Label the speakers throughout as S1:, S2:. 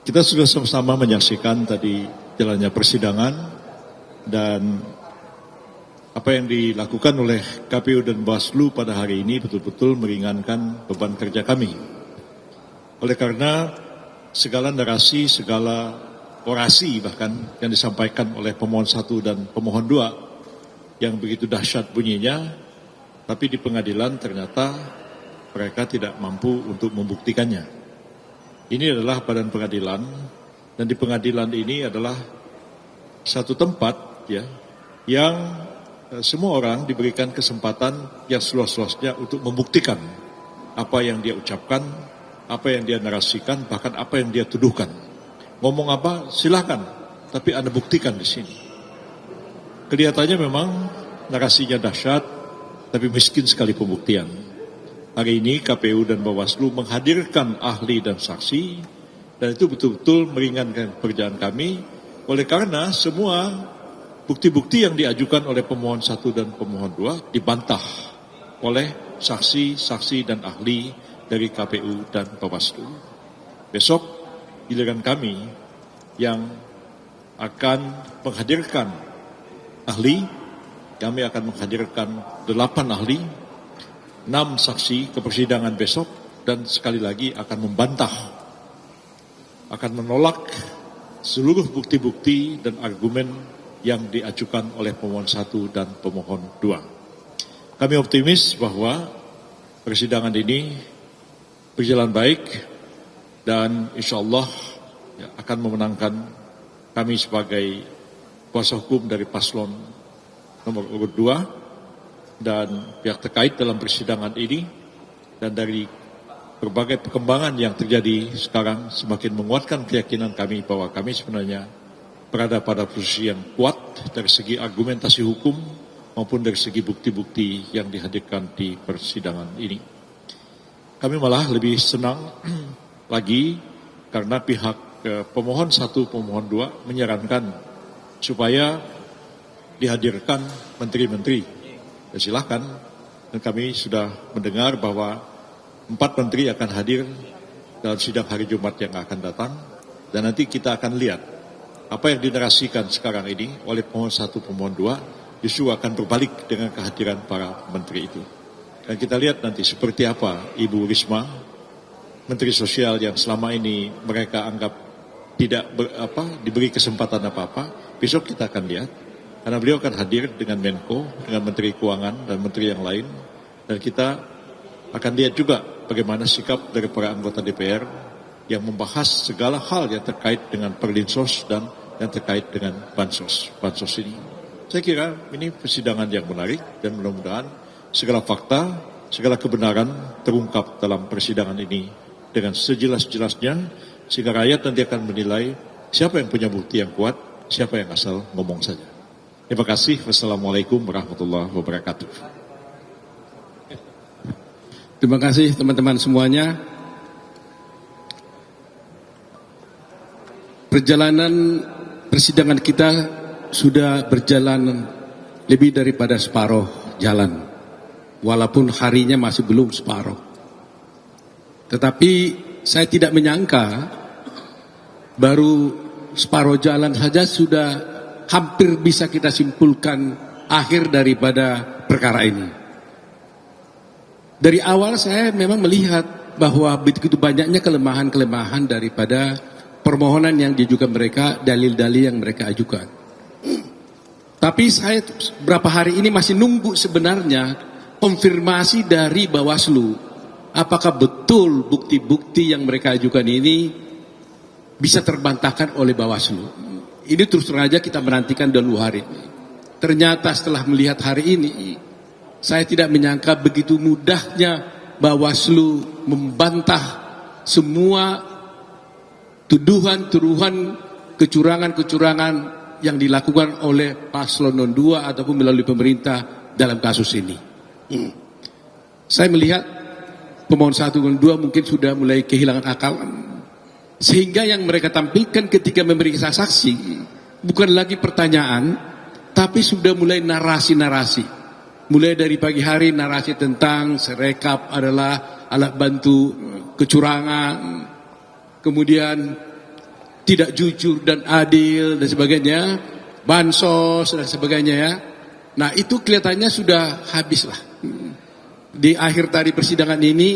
S1: Kita sudah sama-sama menyaksikan tadi jalannya persidangan dan apa yang dilakukan oleh KPU dan Bawaslu pada hari ini betul-betul meringankan beban kerja kami. Oleh karena segala narasi, segala orasi bahkan yang disampaikan oleh pemohon 1 dan pemohon 2 yang begitu dahsyat bunyinya, tapi di pengadilan ternyata mereka tidak mampu untuk membuktikannya. Ini adalah badan pengadilan, dan di pengadilan ini adalah satu tempat ya yang semua orang diberikan kesempatan yang seluas-luasnya untuk membuktikan apa yang dia ucapkan, apa yang dia narasikan, bahkan apa yang dia tuduhkan. Ngomong apa silakan, tapi Anda buktikan di sini. Kelihatannya memang narasinya dahsyat, tapi miskin sekali pembuktian. Hari ini KPU dan Bawaslu menghadirkan ahli dan saksi, dan itu betul-betul meringankan pekerjaan kami. Oleh karena semua bukti-bukti yang diajukan oleh pemohon 1 dan pemohon 2 dibantah oleh saksi-saksi dan ahli dari KPU dan Bawaslu. Besok giliran kami yang akan menghadirkan ahli, kami akan menghadirkan 8 ahli, 6 saksi ke persidangan besok, dan sekali lagi akan membantah, akan menolak seluruh bukti-bukti dan argumen yang diajukan oleh pemohon 1 dan pemohon 2. Kami optimis bahwa persidangan ini berjalan baik dan insya Allah akan memenangkan kami sebagai kuasa hukum dari paslon nomor urut 2 dan pihak terkait dalam persidangan ini, dan dari berbagai perkembangan yang terjadi sekarang semakin menguatkan keyakinan kami bahwa kami sebenarnya berada pada posisi yang kuat dari segi argumentasi hukum maupun dari segi bukti-bukti yang dihadirkan di persidangan ini. Kami malah lebih senang lagi karena pihak pemohon 1, pemohon 2 menyarankan supaya dihadirkan menteri-menteri. Ya, silakan, dan kami sudah mendengar bahwa 4 menteri akan hadir dalam sidang hari Jumat yang akan datang, dan nanti kita akan lihat apa yang dinarasikan sekarang ini oleh pemohon 1, pemohon 2 justru akan berbalik dengan kehadiran para menteri itu. Dan kita lihat nanti seperti apa Ibu Risma, Menteri Sosial yang selama ini mereka anggap tidak diberi kesempatan apa-apa, besok kita akan lihat. Karena beliau akan hadir dengan Menko, dengan Menteri Keuangan dan Menteri yang lain. Dan kita akan lihat juga bagaimana sikap dari para anggota DPR yang membahas segala hal yang terkait dengan Perlinsos dan yang terkait dengan Bansos ini. Saya kira ini persidangan yang menarik dan mudah-mudahan segala fakta, segala kebenaran terungkap dalam persidangan ini dengan sejelas-jelasnya, sehingga rakyat nanti akan menilai siapa yang punya bukti yang kuat, siapa yang asal ngomong saja. Terima kasih. Wassalamualaikum warahmatullahi wabarakatuh.
S2: Terima kasih teman-teman semuanya. Perjalanan persidangan kita sudah berjalan lebih daripada separuh jalan, walaupun harinya masih belum separuh. Tetapi saya tidak menyangka baru separuh jalan saja sudah hampir bisa kita simpulkan akhir daripada perkara ini. Dari awal saya memang melihat bahwa begitu banyaknya kelemahan-kelemahan daripada permohonan yang diajukan mereka, dalil-dalil yang mereka ajukan. Tapi saya beberapa hari ini masih nunggu sebenarnya konfirmasi dari Bawaslu. Apakah betul bukti-bukti yang mereka ajukan ini bisa terbantahkan oleh Bawaslu? Ini terus terang aja kita menantikan dalam 2 hari. Ternyata setelah melihat hari ini, saya tidak menyangka begitu mudahnya Bawaslu membantah semua tuduhan-tuduhan kecurangan-kecurangan yang dilakukan oleh paslon 2 ataupun melalui pemerintah dalam kasus ini. Saya melihat pemohon 1 dan 2 mungkin sudah mulai kehilangan akal. Sehingga yang mereka tampilkan ketika memeriksa saksi bukan lagi pertanyaan, tapi sudah mulai narasi-narasi. Mulai dari pagi hari narasi tentang Sirekap adalah alat bantu kecurangan. Kemudian tidak jujur dan adil dan sebagainya, bansos dan sebagainya ya. Nah itu kelihatannya sudah habis lah. Di akhir tadi persidangan ini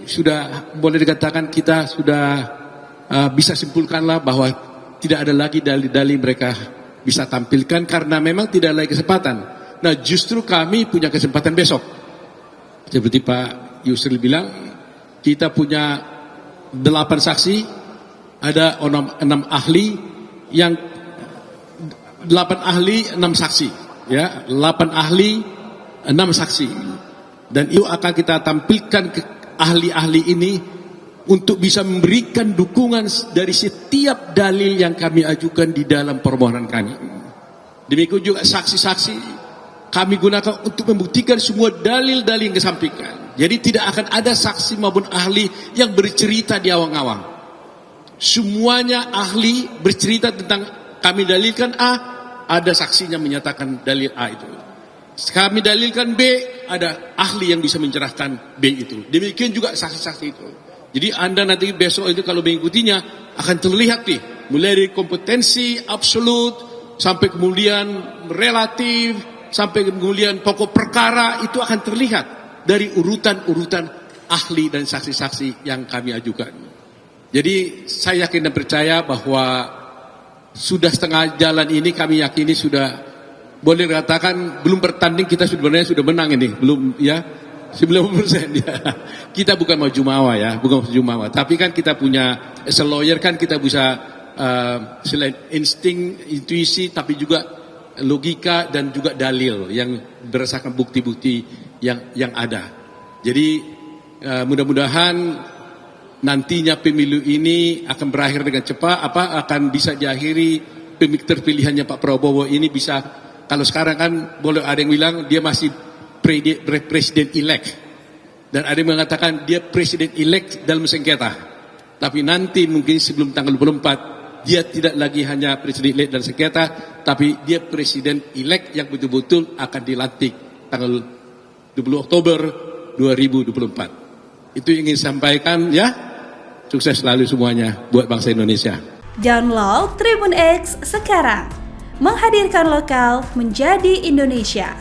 S2: sudah boleh dikatakan kita sudah bisa simpulkanlah bahwa tidak ada lagi dalil-dalil mereka bisa tampilkan karena memang tidak ada lagi kesempatan. Nah justru kami punya kesempatan besok. Seperti Pak Yusril bilang, kita punya 8 saksi, ada 6 ahli, yang 8 ahli 6 saksi, ya 8 ahli 6 saksi, dan itu akan kita tampilkan ke ahli-ahli ini untuk bisa memberikan dukungan dari setiap dalil yang kami ajukan di dalam permohonan kami. Demikian juga saksi-saksi kami gunakan untuk membuktikan semua dalil-dalil yang disampaikan. Jadi tidak akan ada saksi maupun ahli yang bercerita di awang-awang. Semuanya ahli bercerita tentang kami dalilkan A, ada saksinya menyatakan dalil A itu. Kami dalilkan B, ada ahli yang bisa mencerahkan B itu. Demikian juga saksi-saksi itu. Jadi Anda nanti besok itu kalau mengikutinya akan terlihat nih, mulai dari kompetensi absolut sampai kemudian relatif, sampai kemudian pokok perkara itu akan terlihat dari urutan-urutan ahli dan saksi-saksi yang kami ajukan. Jadi saya yakin dan percaya bahwa sudah setengah jalan ini kami yakini sudah boleh dikatakan belum bertanding kita sebenarnya sudah menang ini, belum ya 90% ya. Kita bukan mau jumawa ya, bukan mau jumawa, tapi kan kita punya as a lawyer kan kita bisa selain insting, intuisi tapi juga logika dan juga dalil yang berdasarkan bukti-bukti yang ada. Jadi mudah-mudahan nantinya pemilu ini akan berakhir dengan cepat, akan bisa diakhiri terpilihannya Pak Prabowo ini bisa. Kalau sekarang kan boleh ada yang bilang dia masih presiden elect, dan ada yang mengatakan dia presiden elect dalam sengketa. Tapi nanti mungkin sebelum tanggal 24 dia tidak lagi hanya presiden elect dalam sengketa, tapi dia presiden elect yang betul-betul akan dilantik tanggal 20 Oktober 2024. Itu yang ingin sampaikan ya. Sukses selalu semuanya buat bangsa Indonesia.
S3: Download Tribun X sekarang, menghadirkan lokal menjadi Indonesia.